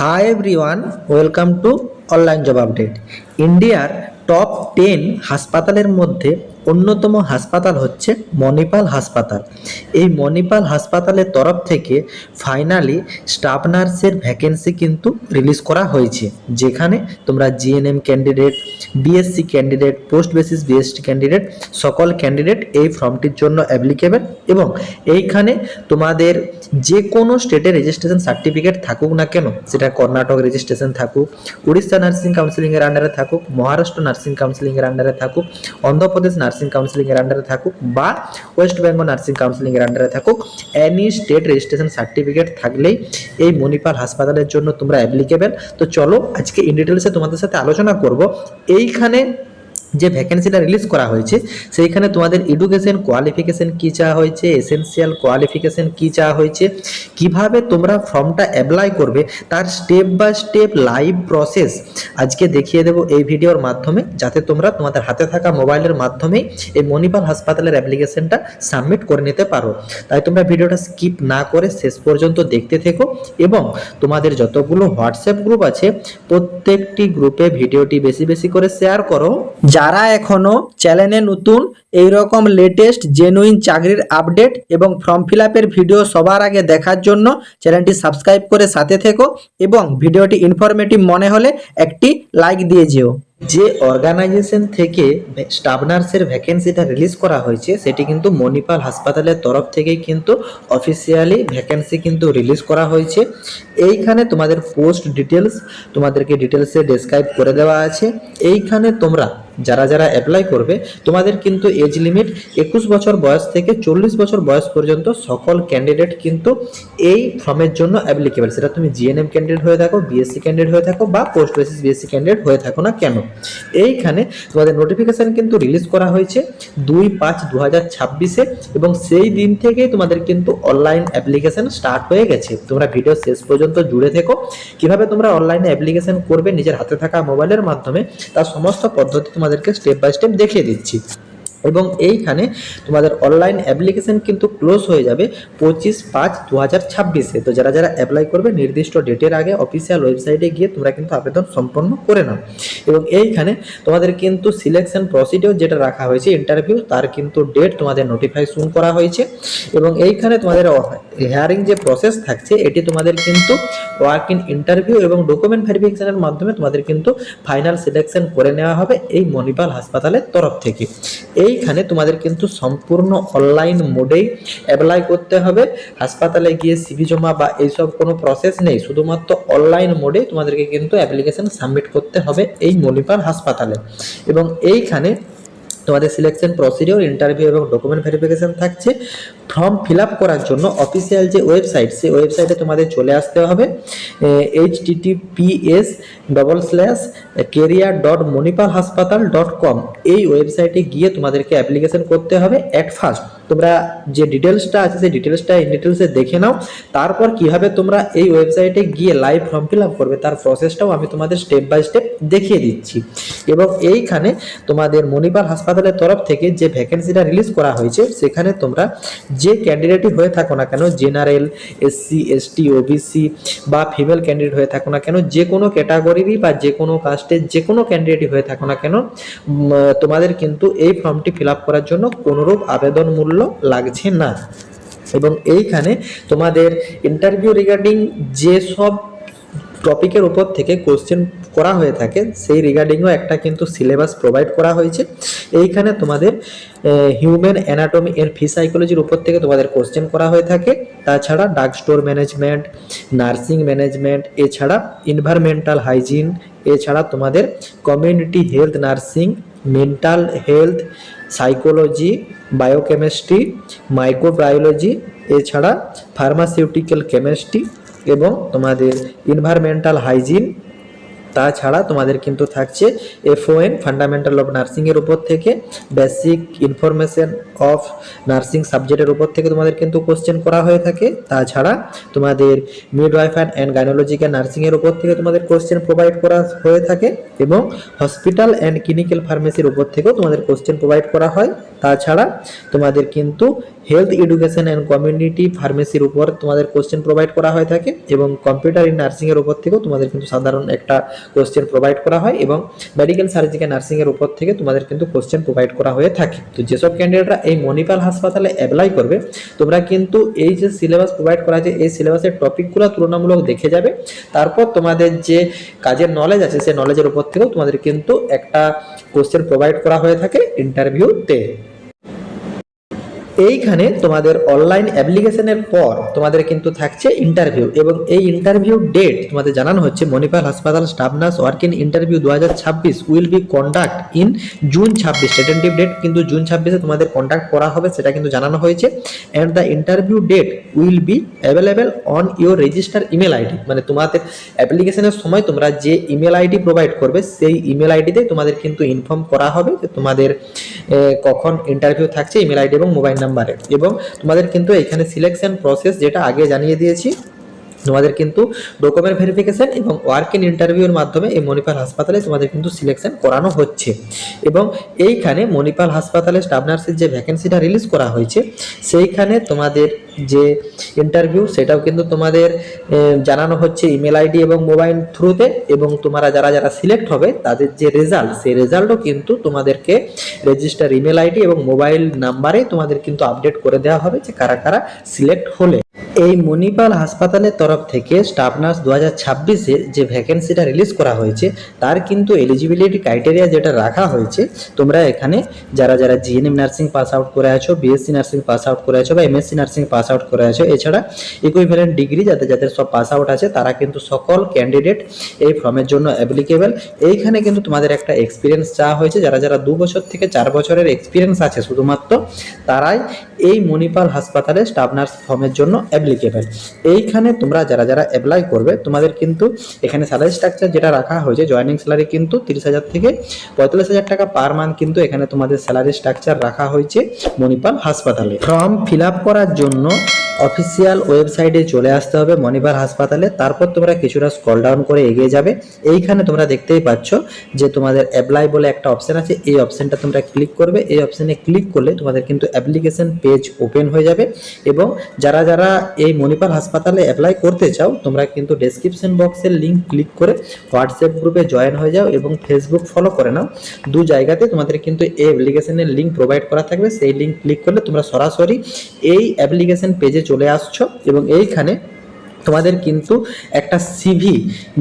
Hi everyone, welcome to online job update. ইন্ডিয়ার top 10 হাসপাতালের মধ্যে অন্যতম হাসপাতাল হচ্ছে মণিপাল হাসপাতাল। এই মণিপাল হাসপাতালের তরফ থেকে ফাইনালি স্টাফ নার্সের ভ্যাকেন্সি কিন্তু রিলিজ করা হয়েছে, যেখানে তোমরা GNM candidate, BSc candidate, post basis BSc candidate সকল ক্যান্ডিডেট এই ফর্মটির জন্য অ্যাপ্লিকেবল। এবং এইখানে তোমাদের যে কোনো স্টেটের রেজিস্ট্রেশন সার্টিফিকেট থাকুক না কেন, সেটা কর্ণাটক রেজিস্ট্রেশন থাকুক, উড়িষ্যা নার্সিং কাউন্সিলিংয়ের আন্ডারে থাকুক, মহারাষ্ট্র নার্সিং কাউন্সিলিংয়ের আন্ডারে থাকুক, অন্ধ্রপ্রদেশ নার্সিং কাউন্সিলিংয়ের আন্ডারে থাকুক বা ওয়েস্ট বেঙ্গল নার্সিং কাউন্সিলিংয়ের আন্ডারে থাকুক, এনি স্টেট রেজিস্ট্রেশন সার্টিফিকেট থাকলেই এই মণিপাল হাসপাতালের জন্য তোমরা অ্যাপ্লিকেবল। তো চলো আজকে ইন ডিটেলসে তোমাদের সাথে আলোচনা করব এইখানে যে ভ্যাকেন্সিটা রিলিজ করা হয়েছে সেইখানে তোমাদের এডুকেশন কোয়ালিফিকেশন কী চাওয়া হয়েছে, এসেনশিয়াল কোয়ালিফিকেশন কী চাওয়া হয়েছে, কিভাবে তোমরা ফর্মটা অ্যাপ্লাই করবে তার step by step live process আজকে দেখিয়ে দেবো এই ভিডিওর মাধ্যমে, যাতে তোমরা তোমাদের হাতে থাকা মোবাইলের মাধ্যমেই এই মণিপাল হাসপাতালের অ্যাপ্লিকেশনটা সাবমিট করে নিতে পারো। তাই তোমরা ভিডিওটা স্কিপ না করে শেষ পর্যন্ত দেখতে থেকো এবং তোমাদের যতগুলো হোয়াটসঅ্যাপ গ্রুপ আছে প্রত্যেকটি গ্রুপে ভিডিওটি বেশি বেশি করে শেয়ার করো। যারা এখনো চ্যানেলে নতুন এইরকম লেটেস্ট জেনুইন চাকরির আপডেট এবং ফর্ম ফিল আপের ভিডিও সবার আগে দেখার জন্য চ্যানেলটি সাবস্ক্রাইব করে সাথে থেকো এবং ভিডিওটি ইনফরমেটিভ মনে হলে একটি লাইক দিয়ে যেও। যে অর্গানাইজেশন থেকে স্টাফ নার্সের ভ্যাকেন্সিটা রিলিজ করা হয়েছে সেটি কিন্তু মণিপাল হাসপাতালের তরফ থেকেই কিন্তু অফিসিয়ালি ভ্যাকেন্সি কিন্তু রিলিজ করা হয়েছে। এইখানে তোমাদের পোস্ট ডিটেলস তোমাদেরকে ডিটেলসে ডেসক্রাইব করে দেওয়া আছে। এইখানে তোমরা যারা যারা অ্যাপ্লাই করবে তোমাদের কিন্তু এজ লিমিট 21 বছর বয়স থেকে 40 বছর বয়স পর্যন্ত সকল ক্যান্ডিডেট কিন্তু এই ফর্মের জন্য অ্যাপ্লিকেবল। সেটা তুমি জিএনএম ক্যান্ডিডেট হয়ে থাকো, বিএসসি ক্যান্ডিডেট হয়ে থাকো বা পোস্ট বেসিস বিএসসি ক্যান্ডিডেট হয়ে থাকো না কেন। এইখানে তোমাদের নোটিফিকেশন কিন্তু রিলিজ করা হয়েছে 2/5/2026-এ এবং সেই দিন থেকেই তোমাদের কিন্তু অনলাইন অ্যাপ্লিকেশন স্টার্ট হয়ে গেছে। তোমরা ভিডিও শেষ পর্যন্ত জুড়ে থেকো, কিভাবে তোমরা অনলাইনে অ্যাপ্লিকেশন করবে নিজের হাতে থাকা মোবাইলের মাধ্যমে তার সমস্ত পদ্ধতি তোমাদেরকে স্টেপ বাই স্টেপ দেখিয়ে দিচ্ছি। এবং এইখানে তোমাদের অনলাইন অ্যাপ্লিকেশন কিন্তু ক্লোজ হয়ে যাবে 25/5/2026-এ। তো যারা যারা অ্যাপ্লাই করবে নির্দিষ্ট ডেটের আগে অফিসিয়াল ওয়েবসাইটে গিয়ে তোমরা কিন্তু আবেদন সম্পন্ন করে নাও। এবং এইখানে তোমাদের কিন্তু সিলেকশন প্রসিডিওর যেটা রাখা হয়েছে ইন্টারভিউ, তার কিন্তু ডেট তোমাদের নোটিফাই শুন করা হয়েছে। এবং এইখানে তোমাদের হিয়ারিং যে প্রসেস থাকছে এটি তোমাদের কিন্তু ওয়ার্ক ইন ইন্টারভিউ এবং ডকুমেন্ট ভেরিফিকেশনের মাধ্যমে তোমাদের কিন্তু ফাইনাল সিলেকশন করে নেওয়া হবে এই মণিপাল হাসপাতালের তরফ থেকে। এইখানে তোমাদের কিন্তু সম্পূর্ণ অনলাইন মোডেই অ্যাপ্লাই করতে হবে, হাসপাতালে গিয়ে সিভি জমা বা এইসব কোনো প্রসেস নেই, শুধুমাত্র অনলাইন মোডে তোমাদেরকে কিন্তু অ্যাপ্লিকেশন সাবমিট করতে হবে এই মণিপাল হাসপাতালে। এবং এইখানে তোমাদের সিলেকশন প্রসিডিওর, ইন্টারভিউ এবং ডকুমেন্ট ভেরিফিকেশন থাকছে। ফর্ম ফিল আপ করার জন্য অফিসিয়াল যে ওয়েবসাইট সেই ওয়েবসাইটে তোমাদের চলে আসতে হবে https://career.manipalhospital.com। এই ওয়েবসাইটে গিয়ে তোমাদেরকে অ্যাপ্লিকেশন করতে হবে। অ্যাট ফার্স্ট তোমরা যে ডিটেলসটা আছে সেই ডিটেলসটা ইন ডিটেলসে দেখে নাও, তারপর কিভাবে তোমরা এই ওয়েবসাইটে গিয়ে লাইভ ফর্ম ফিল আপ করবে তার প্রসেসটাও আমি তোমাদের স্টেপ বাই স্টেপ দেখিয়ে দিচ্ছি। এবং এইখানে তোমাদের মণিপাল হাসপাতালের তরফ থেকে যে ভ্যাকেন্সিটা রিলিজ করা হয়েছে সেখানে তোমরা যে ক্যান্ডিডেটই হয়ে থাকো না কেন, জেনারেল, এসসি, এসটি, ওবিসি বা ফিমেল ক্যান্ডিডেট হয়ে থাকো না কেন, যে কোনো ক্যাটাগরিরই বা যে কোনো কাস্টের যে কোনো ক্যান্ডিডেটই হয়ে থাকো না কেন, তোমাদের কিন্তু এই ফর্মটি ফিল আপ করার জন্য কোনোরূপ আবেদন মূল্য লাগছে না। এবং এইখানে তোমাদের ইন্টারভিউ রিগার্ডিং যে সব টপিকের উপর থেকে কোশ্চেন করা হয়ে থাকে সেই রিগার্ডিংও একটা কিন্তু সিলেবাস প্রোভাইড করা হয়েছে। এইখানে তোমাদের হিউম্যান অ্যানাটমি এর ফিসাইকোলজির উপর থেকে তোমাদের কোশ্চেন করা হয়ে থাকে। তাছাড়া dark store management, nursing management, এছাড়া এনভায়রনমেন্টাল হাইজিন, এছাড়া তোমাদের community health nursing, mental health, psychology, biochemistry, microbiology, এছাড়া ফার্মাসিউটিক্যাল কেমিস্ট্রি এবং তোমাদের এনভায়রনমেন্টাল হাইজিন। তাছাড়া তোমাদের কিন্তু থাকছে FON ফান্ডামেন্টাল অফ নার্সিং এর উপর থেকে, বেসিক ইনফরমেশন অফ নার্সিং সাবজেক্টের উপর থেকে তোমাদের কিন্তু কোশ্চেন করা হয়ে থাকে। তাছাড়া তোমাদের মিডওয়াইফারি অ্যান্ড গাইনোলজিক্যাল নার্সিং এর উপর থেকে তোমাদের কোশ্চেন প্রোভাইড করা হয়ে থাকে এবং হসপিটাল অ্যান্ড ক্লিনিক্যাল ফার্মেসির উপর থেকেও তোমাদের কোশ্চেন প্রোভাইড করা হয়। তাছাড়া তোমাদের কিন্তু হেলথ এডুকেশন অ্যান্ড কমিউনিটি ফার্মেসির উপর তোমাদের কোশ্চেন প্রোভাইড করা হয়ে থাকে, এবং কম্পিউটার ইন নার্সিংয়ের উপর থেকেও তোমাদের কিন্তু সাধারণ একটা কোশ্চেন প্রোভাইড করা হয়, এবং মেডিকেল সার্জিক্যাল নার্সিংয়ের উপর থেকে তোমাদের কিন্তু কোশ্চেন প্রোভাইড করা হয়ে থাকে। তো যেসব ক্যান্ডিডেটরা এই মণিপাল হাসপাতালে অ্যাপ্লাই করবে, তোমরা কিন্তু এই যে সিলেবাস প্রোভাইড করা আছে এই সিলেবাসের টপিকগুলো তুলনামূলক দেখে যাবে। তারপর তোমাদের যে কাজের নলেজ আছে সেই নলেজের উপর থেকেও তোমাদের কিন্তু একটা কোশ্চেন প্রোভাইড করা হয়ে থাকে ইন্টারভিউতে। এইখানে তোমাদের অনলাইন অ্যাপ্লিকেশনের পর তোমাদের কিন্তু থাকছে ইন্টারভিউ, এবং এই ইন্টারভিউ ডেট তোমাদের জানানো হচ্ছে মণিপাল হাসপাতাল staff nurse work in interview 2026 will be conduct in June 26। Tentative date কিন্তু জুন 26-এ তোমাদের কন্ডাক্ট করা হবে, সেটা কিন্তু জানানো হয়েছে। And the interview date will be available on your register email ID, মানে তোমাদের অ্যাপ্লিকেশনের সময় তোমরা যে ইমেল আইডি প্রোভাইড করবে সেই ইমেল আইডিতে তোমাদের কিন্তু ইনফর্ম করা হবে যে তোমাদের কখন ইন্টারভিউ থাকছে, ইমেল আইডি এবং মোবাইল নাম্বারে। এবং তোমাদের কিন্তু এখানে সিলেকশন প্রসেস যেটা আগে জানিয়ে দিয়েছি, তোমাদের কিন্তু ডকুমেন্ট ভেরিফিকেশন এবং ওয়ার্ক ইন ইন্টারভিউর মাধ্যমে এই মণিপাল হাসপাতালে তোমাদের কিন্তু সিলেকশন করানো হচ্ছে। এবং এইখানে মণিপাল হাসপাতালে স্টাফ নার্সের যে ভ্যাকেন্সিটা রিলিজ করা হয়েছে সেইখানে তোমাদের যে ইন্টারভিউ সেটাও কিন্তু তোমাদের জানানো হচ্ছে ইমেল আইডি এবং মোবাইল থ্রুতে, এবং তোমরা যারা যারা সিলেক্ট হবে তাদের যে রেজাল্ট সেই রেজাল্টও কিন্তু তোমাদেরকে রেজিস্টার ইমেল আইডি এবং মোবাইল নাম্বারে তোমাদের কিন্তু আপডেট করে দেওয়া হবে যে কারা কারা সিলেক্ট হলে। এই মণিপাল হাসপাতালের তরফ থেকে স্টাফ নার্স 2026-এ যে ভ্যাকেন্সিটা রিলিজ করা হয়েছে তার কিন্তু এলিজিবিলিটি ক্রাইটেরিয়া যেটা রাখা হয়েছে, তোমরা এখানে যারা যারা জিএনএম নার্সিং পাস আউট করে আছো, বিএসসি নার্সিং পাস আউট করে আছো বা এমএসসি নার্সিং পাস আউট করে আছো, এছাড়া ইকুইভ্যালেন্ট ডিগ্রি যাদের যাদের সব পাস আউট আছে, তারা কিন্তু সকল ক্যান্ডিডেট এই ফর্মের জন্য অ্যাপ্লিকেবল। এইখানে কিন্তু তোমাদের একটা এক্সপিরিয়েন্স চাওয়া হয়েছে, যারা যারা 2 বছর থেকে 4 বছরের এক্সপিরিয়েন্স আছে শুধুমাত্র তারাই এই মণিপাল হাসপাতালে স্টাফ নার্স ফর্মের জন্য অ্যাপ্লিকেবল। এইখানে তোমরা যারা যারা অ্যাপ্লাই করবে তোমাদের কিন্তু এখানে স্যালারি স্ট্রাকচার যেটা রাখা হয়েছে, জয়েনিং স্যালারি কিন্তু 30,000 থেকে 45,000 টাকা পার মান্থ কিন্তু এখানে তোমাদের স্যালারি স্ট্রাকচার রাখা হয়েছে মণিপাল হাসপাতালে। ফর্ম ফিল আপ করার জন্য অফিসিয়াল ওয়েবসাইটে চলে আসতে হবে মণিপাল হাসপাতালে। তারপর তোমরা কিছুটা স্ক্রল ডাউন করে এগিয়ে যাবে। এইখানে তোমরা দেখতেই পাচ্ছ যে তোমাদের অ্যাপ্লাই বলে একটা অপশন আছে, এই অপশনটা তোমরা ক্লিক করবে। এই অপশনে ক্লিক করলে তোমাদের কিন্তু অ্যাপ্লিকেশন পেজ ওপেন হয়ে যাবে। এবং যারা যারা এই মণিপাল হাসপাতালে অ্যাপ্লাই করতে চাও তোমরা কিন্তু ডেসক্রিপশন বক্সের লিঙ্ক ক্লিক করে হোয়াটসঅ্যাপ গ্রুপে জয়েন হয়ে যাও এবং ফেসবুক ফলো করে নাও। 2 জায়গাতে তোমাদের কিন্তু এই অ্যাপ্লিকেশনের লিঙ্ক প্রোভাইড করা থাকবে, সেই লিঙ্ক ক্লিক করলে তোমরা সরাসরি এই অ্যাপ্লিকেশন পেজে চলে আসছো। এবং এইখানে তোমাদের কিন্তু একটা সিভি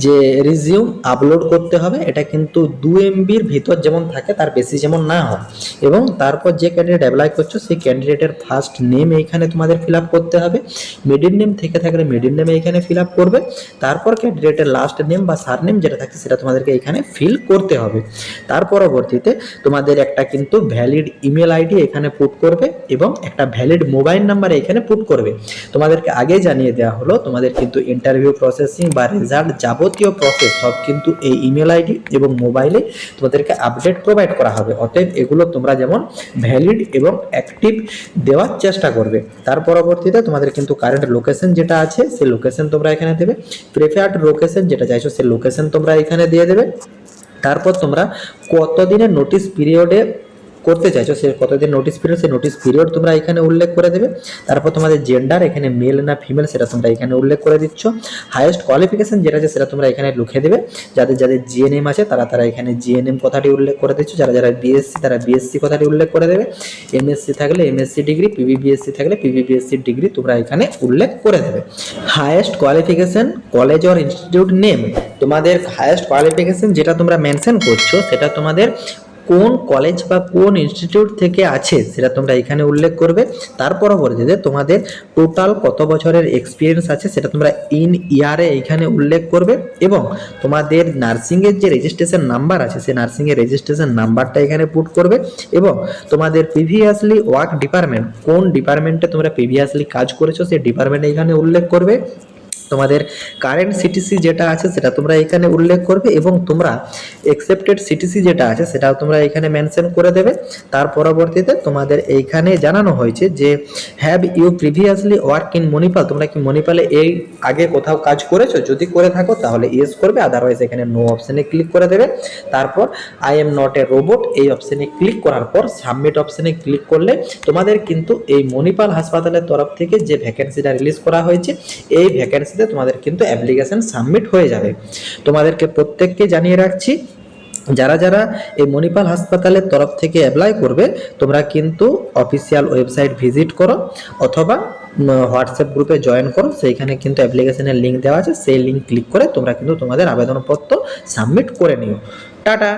যে রিজিউম আপলোড করতে হবে, এটা কিন্তু 2 MBর ভিতর যেমন থাকে তার বেশি যেমন না হয়। এবং তারপর যে ক্যান্ডিডেট অ্যাপ্লাই করছো সেই ক্যান্ডিডেটের ফার্স্ট নেম এইখানে তোমাদের ফিল আপ করতে হবে, মিডিল নেম থেকে থাকলে মিডিল নেম এইখানে ফিল আপ করবে, তারপর ক্যান্ডিডেটের লাস্ট নেম বা সারনেম যেটা থাকে সেটা তোমাদেরকে এখানে ফিল করতে হবে। তার পরবর্তীতে তোমাদের একটা কিন্তু ভ্যালিড ইমেল আইডি এখানে পুট করবে এবং একটা ভ্যালিড মোবাইল নাম্বার এখানে পুট করবে। তোমাদেরকে আগে জানিয়ে দেওয়া হলো তোমাদের কিন্তু ইন্টারভিউ প্রসেসিং বা রেজাল্ট যাবতীয় প্রসেস সব কিন্তু এই ইমেল আইডি এবং মোবাইলে তোমাদেরকে আপডেট প্রোভাইড করা হবে। অতএব এগুলো তোমরা যেমন ভ্যালিড এবং অ্যাক্টিভ দেওয়ার চেষ্টা করবে। তার পরবর্তীতে তোমাদের কিন্তু কারেন্ট লোকেশন যেটা আছে সেই লোকেশন তোমরা এখানে দেবে, প্রেফার্ড লোকেশন যেটা চাইছো সেই লোকেশন তোমরা এখানে দিয়ে দেবে। তারপর তোমরা কতদিনের নোটিশ পিরিয়ডে করতে চাইছো সে কতদিন নোটিশ পিরিয়ড, সেই নোটিশ পিরিয়ড তোমরা এখানে উল্লেখ করে দেবে। তারপর তোমাদের জেন্ডার এখানে মেল না ফিমেল সেটা তোমরা এখানে উল্লেখ করে দিচ্ছ। হাইয়েস্ট কোয়ালিফিকেশন যেটা আছে সেটা তোমরা এখানে লিখে দেবে। যাদের যাদের জিএনএম আছে তারা তারা এখানে জিএনএম কথাটি উল্লেখ করে দিচ্ছ, যারা যারা বিএসসি তারা বিএসসি কথাটি উল্লেখ করে দেবে, এমএসসি থাকলে এমএসসি ডিগ্রি, পিবিবিএসসি থাকলে পিবিবিএসসি ডিগ্রি তোমরা এখানে উল্লেখ করে দেবে। Highest qualification college or institute name, তোমাদের হাইয়েস্ট কোয়ালিফিকেশন যেটা তোমরা মেনশন করছো সেটা তোমাদের কোন কলেজ বা কোন ইনস্টিটিউট থেকে আছে সেটা তোমরা এখানে উল্লেখ করবে। তার পরবর্তীতে তোমাদের টোটাল কত বছরের এক্সপিরিয়েন্স আছে সেটা তোমরা ইন ইয়ারে এখানে উল্লেখ করবে। এবং তোমাদের নার্সিংয়ের যে রেজিস্ট্রেশন নাম্বার আছে সেই নার্সিংয়ের রেজিস্ট্রেশন নাম্বারটা এখানে পুট করবে। এবং তোমাদের প্রিভিয়াসলি ওয়ার্ক ডিপার্টমেন্ট, কোন ডিপার্টমেন্টে তোমরা প্রিভিয়াসলি কাজ করেছো সেই ডিপার্টমেন্ট এখানে উল্লেখ করবে। তোমাদের কারেন্ট সিটিসি যেটা আছে সেটা তোমরা এখানে উল্লেখ করবে এবং তোমরা অ্যাকসেপ্টেড সিটিসি যেটা আছে সেটাও তোমরা এখানে মেনশন করে দেবে। তার পরবর্তীতে তোমাদের এইখানে জানানো হয়েছে যে have you previously work in Manipal, তোমরা কি মণিপালে এই আগে কোথাও কাজ করেছো? যদি করে থাকো তাহলে ইয়েস করবে, আদারওয়াইজ এখানে নো অপশানে ক্লিক করে দেবে। তারপর I am not a robot এই অপশানে ক্লিক করার পর সাবমিট অপশানে ক্লিক করলে তোমাদের কিন্তু এই মণিপাল হাসপাতালের তরফ থেকে যে ভ্যাকেন্সিটা রিলিজ করা হয়েছে এই ভ্যাকেন্সিতে তোমাদের কিন্তু অ্যাপ্লিকেশন সাবমিট হয়ে যাবে। তোমাদেরকে প্রত্যেককে জানিয়ে রাখছি, যারা যারা এই মণিপাল হাসপাতালের তরফ থেকে অ্যাপ্লাই করবে তোমরা কিন্তু অফিসিয়াল ওয়েবসাইট ভিজিট করো অথবা হোয়াটসঅ্যাপ গ্রুপে জয়েন করো, সেইখানে কিন্তু অ্যাপ্লিকেশনের লিঙ্ক দেওয়া আছে, সেই লিঙ্ক ক্লিক করে তোমরা কিন্তু তোমাদের আবেদনপত্র সাবমিট করে নিও। টাটা।